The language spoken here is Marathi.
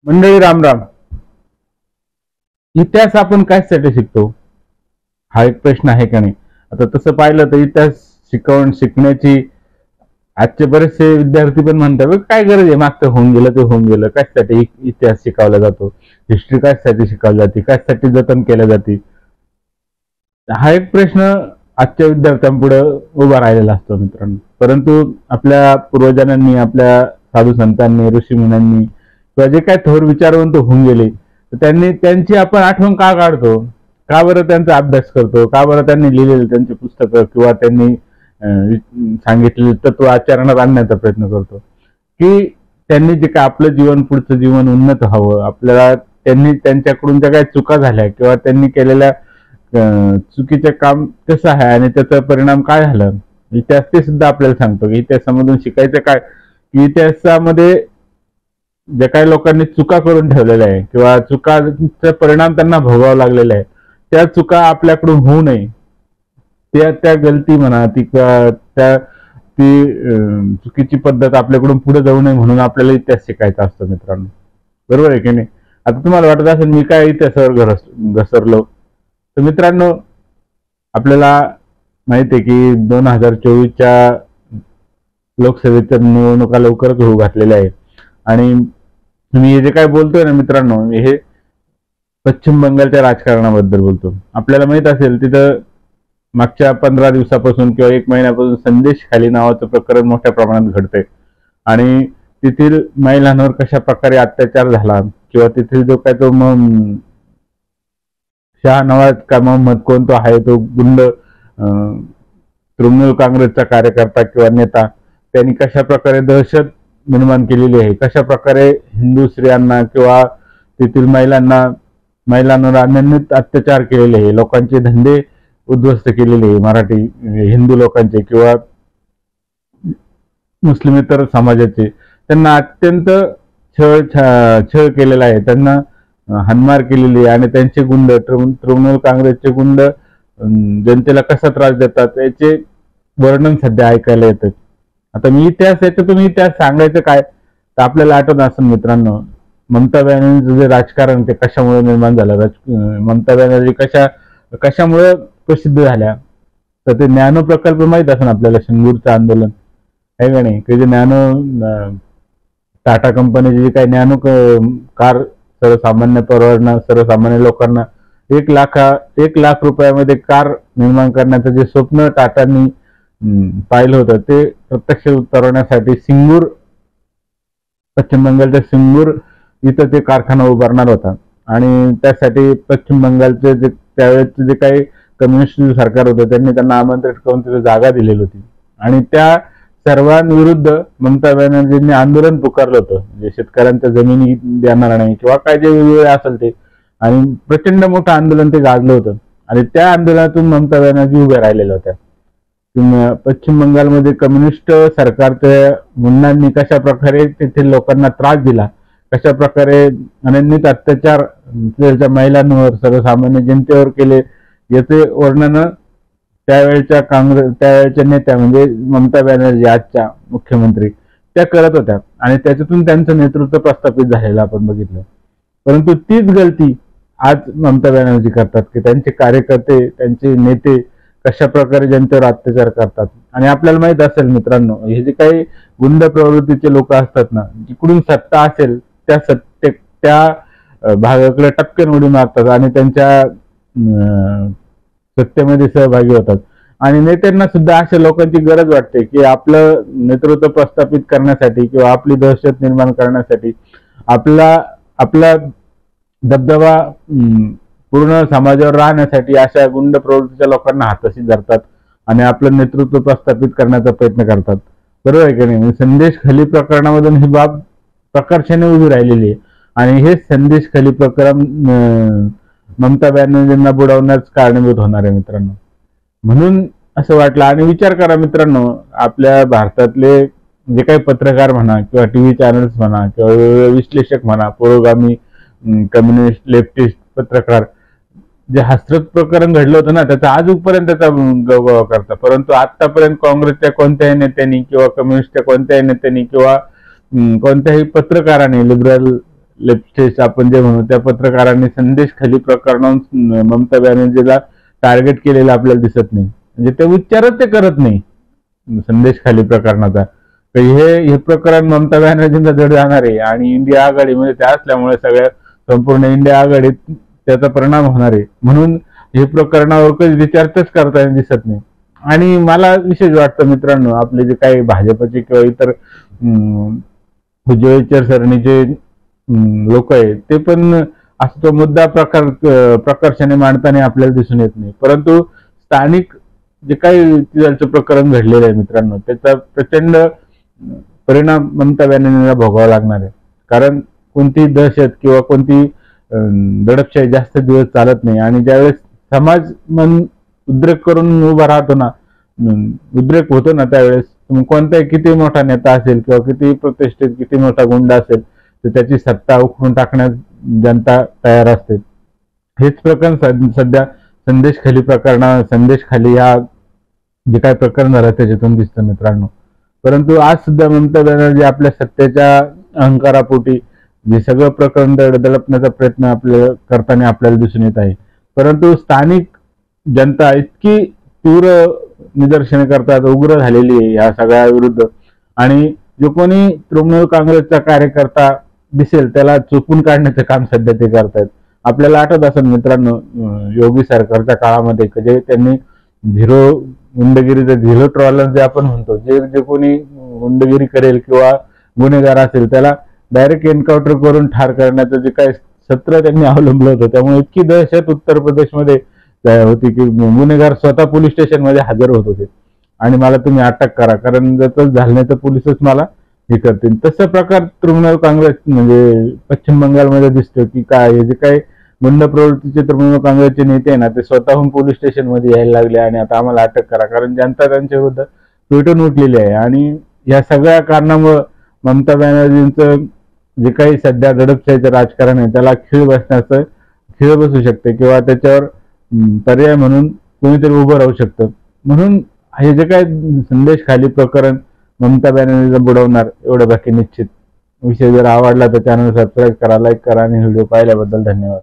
मंडळी राम राम. इतिहास आपण कशासाठी शिकतो हा एक प्रश्न आहे का नाही. आता तसं पाहिलं तर इतिहास शिकण्याची आजचे बरेचसे विद्यार्थी पण म्हणतात "बघ, काय गरज आहे, मागचं होऊन गेलं ते होऊन गेलं, कशासाठी इतिहास शिकवला जातो, हिस्ट्री कशासाठी शिकवली जाते, कशासाठी जतन केल्या जाते". हा एक प्रश्न आजच्या विद्यार्थ्यांपुढे उभा राहिलेला असतो मित्रांनो. परंतु आपल्या पूर्वजांनी, आपल्या साधू संतांनी, ऋषीमुनींनी किंवा जे काय थोर विचारवंत होऊन गेले, तर त्यांची आपण आठवण का काढतो, का बरं त्यांचा अभ्यास करतो, का बरं त्यांनी लिहिलेले त्यांची पुस्तकं किंवा त्यांनी सांगितलेले तत्व आचरणात आणण्याचा प्रयत्न करतो, की त्यांनी जे काय आपलं जीवन, पुढचं जीवन उन्नत व्हावं, आपल्याला त्यांच्याकडून ज्या काही चुका झाल्या किंवा त्यांनी केलेल्या चुकीचं काम कसं आहे आणि त्याचा परिणाम काय झाला, इतिहास ते सुद्धा आपल्याला सांगतो. की इतिहासामधून शिकायचं काय, की इतिहासामध्ये ज्या काही लोकांनी चुका करून ठेवलेल्या आहे किंवा चुकाचा परिणाम त्यांना भोगावा लागलेला आहे, त्या चुका आपल्याकडून होऊ नये, त्या गलती म्हणा ती चुकीची पद्धत आपल्याकडून पुढे जाऊ नये म्हणून आपल्याला इतिहास शिकायचा असतो मित्रांनो. बरोबर आहे की नाही. आता तुम्हाला वाटत असेल मी काय इतिहासावर घसरलो, तर मित्रांनो आपल्याला माहिती आहे की 2024च्या लोकसभेच्या निवडणुका लवकरच होऊ घातलेल्या आहे. आणि मी हे जे काय बोलतोय ना मित्रांनो, हे पश्चिम बंगालच्या राजकारणाबद्दल बोलतो. आपल्याला माहित असेल तिथं मागच्या 15 दिवसापासून किंवा 1 महिन्यापासून संदेश खाली नावाचं प्रकरण मोठ्या प्रमाणात घडतंय आणि तेथील महिलांवर कशा प्रकारे अत्याचार झाला किंवा तेथील जो काय तो शाहनवाज का मोहम्मद कोण तो आहे, तो गुंड तृणमूल काँग्रेसचा कार्यकर्ता किंवा नेता, त्यांनी कशा प्रकारे दहशत निर्माण केलेली आहे, कशा प्रकारे हिंदू स्त्रियांना किंवा तेथील महिलांवर अनन्यत अत्याचार केलेले आहे, लोकांचे धंदे उद्ध्वस्त केलेले आहे, मराठी हिंदू लोकांचे किंवा मुस्लिमेतर समाजाचे, त्यांना अत्यंत छळ केलेला आहे, त्यांना हाणमार केलेली आहे आणि त्यांचे गुंड तृणमूल काँग्रेसचे गुंड जनतेला कसा त्रास देतात याचे वर्णन सध्या ऐकायला येतं. आता मी याच्यातून इतिहास सांगायचं काय, तर आपल्याला आठवत असेल मित्रांनो, ममता बॅनर्जीचं जे राजकारण ते कशामुळे निर्माण झालं, ममता बॅनर्जी कशामुळे प्रसिद्ध झाल्या, तर ते नॅनो प्रकल्प माहित असेल आपल्याला, सिंगूरचं आंदोलन आहे का नाही, ते नॅनो टाटा कंपनीचे जे काही नॅनो कार सर्वसामान्य लोकांना 1 लाख रुपयामध्ये कार निर्माण करण्याचं जे स्वप्न टाटांनी पाहिलं होतं, ते प्रत्यक्ष उतरवण्यासाठी पश्चिम बंगालच्या सिंगूर इथं ते कारखाना उभारणार होता. आणि त्यासाठी पश्चिम बंगालचे त्यावेळेचे जे काही कम्युनिस्ट सरकार होतं त्यांनी त्यांना आमंत्रित करून तिथे जागा दिलेली होती आणि त्या सर्वांविरुद्ध ममता बॅनर्जींनी आंदोलन पुकारलं होतं, म्हणजे शेतकऱ्यांच्या जमिनी देणार नाही किंवा काय जे वेगवेगळे असेल ते, आणि प्रचंड मोठं आंदोलन ते गाजलं होतं. आणि त्या आंदोलनातून ममता बॅनर्जी उभ्या राहिलेल्या होत्या. पश्चिम बंगालमध्ये कम्युनिस्ट सरकारच्या गुंडांनी कशा प्रकारे तेथील लोकांना त्रास दिला, कशा प्रकारे अनन्यत अत्याचार त्याच्या महिलांवर, सर्वसामान्य जनतेवर केले, याचे वर्णन त्यावेळेच्या नेत्या म्हणजे ममता बॅनर्जी आजच्या मुख्यमंत्री त्या करत होत्या आणि त्याच्यातून त्यांचं नेतृत्व प्रस्थापित झालेलं आपण बघितलं. परंतु तीच गलती आज ममता बॅनर्जी करतात की त्यांचे कार्यकर्ते, त्यांचे नेते कशा प्रकारे जनतेवर अत्याचार करतात. आणि आपल्याला माहित असेल मित्रांनो, हे जे काही गुंड प्रवृत्तीचे लोक असतात ना, जिकडून सत्ता असेल त्या भागाकडे टपकन उडी मारतात आणि त्यांच्या सत्तेमध्ये सहभागी होतात. आणि नेत्यांना सुद्धा अशा लोकांची गरज वाटते की आपलं नेतृत्व प्रस्थापित करण्यासाठी किंवा आपली दहशत निर्माण करण्यासाठी, आपला दबदबा पूर्ण समाजावर राहण्यासाठी अशा गुंड प्रवृत्तीच्या लोकांना हाताशी धरतात आणि आपलं नेतृत्व प्रस्थापित करण्याचा प्रयत्न करतात. बरोबर आहे की नाही. संदेश खली प्रकरणामधून ही बाब प्रकर्षाने उभी राहिलेली आहे आणि हे संदेश खली प्रकरण ममता बॅनर्जींना बुडवण्यास कारणीभूत होणार आहे मित्रांनो. म्हणून असं वाटलं. आणि विचार करा मित्रांनो, आपल्या भारतातले जे काही पत्रकार म्हणा किंवा टीव्ही चॅनल्स म्हणा किंवा वेगवेगळे विश्लेषक म्हणा, पुरोगामी कम्युनिस्ट लेफ्टिस्ट पत्रकार, जे हसरत प्रकरण घडलं होतं ना, त्याचा आजपर्यंत त्याचा गवगवा करतात. परंतु आतापर्यंत काँग्रेसच्या कोणत्याही नेत्यांनी किंवा कम्युनिस्टच्या कोणत्याही नेत्यांनी किंवा कोणत्याही पत्रकाराने, लेफ्टिस्ट आपण जे म्हणू त्या पत्रकारांनी संदेश खाली प्रकरणावरून ममता बॅनर्जीला टार्गेट केलेलं आपल्याला दिसत नाही. म्हणजे ते उच्चारच ते करत नाही संदेश खाली प्रकरणाचा. तर हे प्रकरण ममता बॅनर्जींचा जड जाणार आहे आणि इंडिया आघाडीमध्ये ते असल्यामुळे सगळ्या संपूर्ण इंडिया आघाडीत त्याचा परिणाम होणार आहे. म्हणून हे प्रकरणावर कधी चर्चाच करताना दिसत नाही. आणि मला विशेष वाटतं मित्रांनो, आपले जे काही भाजपचे किंवा इतर उज्ज्वल विचारसरणीचे लोक आहेत ते पण असं तो मुद्दा प्रकर्षाने मांडताना आपल्याला दिसून येत नाही. परंतु स्थानिक जे काही तिथलचं प्रकरण घडलेलं आहे मित्रांनो, त्याचा प्रचंड परिणाम ममता बॅनर्जींना भोगावा लागणार आहे. कारण कोणती दहशत किंवा कोणती दडपशाही जास्त दिवस चालत नाही. आणि ज्यावेळेस समाज मन उद्रेक करून उभा राहतो ना, उद्रेक होतो ना, त्यावेळेस कोणताही किती मोठा नेता असेल किंवा किती प्रतिष्ठित किती मोठा गुंड असेल तर त्याची सत्ता उखडून टाकण्यास जनता तयार असते. हेच प्रकरण सध्या संदेश खाली या जे काय प्रकरण झालं त्याच्यातून दिसतं मित्रांनो. परंतु आज सुद्धा ममता बॅनर्जी आपल्या सत्तेच्या अहंकारापोटी जे सगळं प्रकरण दडपण्याचा प्रयत्न करताना आपल्याला दिसून येत आहे. परंतु स्थानिक जनता इतकी तीव्र निदर्शने करतात, उग्र झालेली आहे या सगळ्या विरुद्ध. आणि जो कोणी तृणमूल काँग्रेसचा कार्यकर्ता दिसेल त्याला चुपून काढण्याचं काम सध्या ते करतायत. आपल्याला आठवत असेल मित्रांनो, योगी सरकारच्या काळामध्ये जे त्यांनी झिरो टॉलरन्स जे आपण म्हणतो, जे कोणी गुंडगिरी करेल किंवा गुन्हेगार असेल त्याला डायरेक्ट एन्काउंटर करून ठार करण्याचं जे काही सत्र त्यांनी अवलंबलं होतं. त्यामुळे इतकी दहशत उत्तर प्रदेशमध्ये होती की गुन्हेगार स्वतः पोलीस स्टेशन मध्ये हजर होत होते आणि मला तुम्ही अटक करा, कारण जर तसं झालं नाही तर पोलीसच मला हे करतील. तसा प्रकार तृणमूल काँग्रेस म्हणजे पश्चिम बंगालमध्ये दिसतो की काय हे जे काही गुंड प्रवृत्तीचे तृणमूल काँग्रेसचे नेते ना ते स्वतःहून पोलीस स्टेशन मध्ये यायला लागले आणि आता आम्हाला अटक करा, कारण जनता त्यांच्या विरुद्ध पेटून उठलेली आहे. आणि या सगळ्या कारणामुळे ममता बॅनर्जींचं जे काही सध्या दडपशाहीचं राजकारण आहे त्याला खीळ बसू शकते किंवा त्याच्यावर पर्याय म्हणून कोणीतरी उभं राहू शकतं. म्हणून हे जे काय संदेश खाली प्रकरण ममता बॅनर्जीला बुडवणार एवढं बाकी निश्चित. विषय जर आवडला तर चॅनल सबस्क्राईब करा, लाईक करा आणि व्हिडिओ पाहिल्याबद्दल धन्यवाद.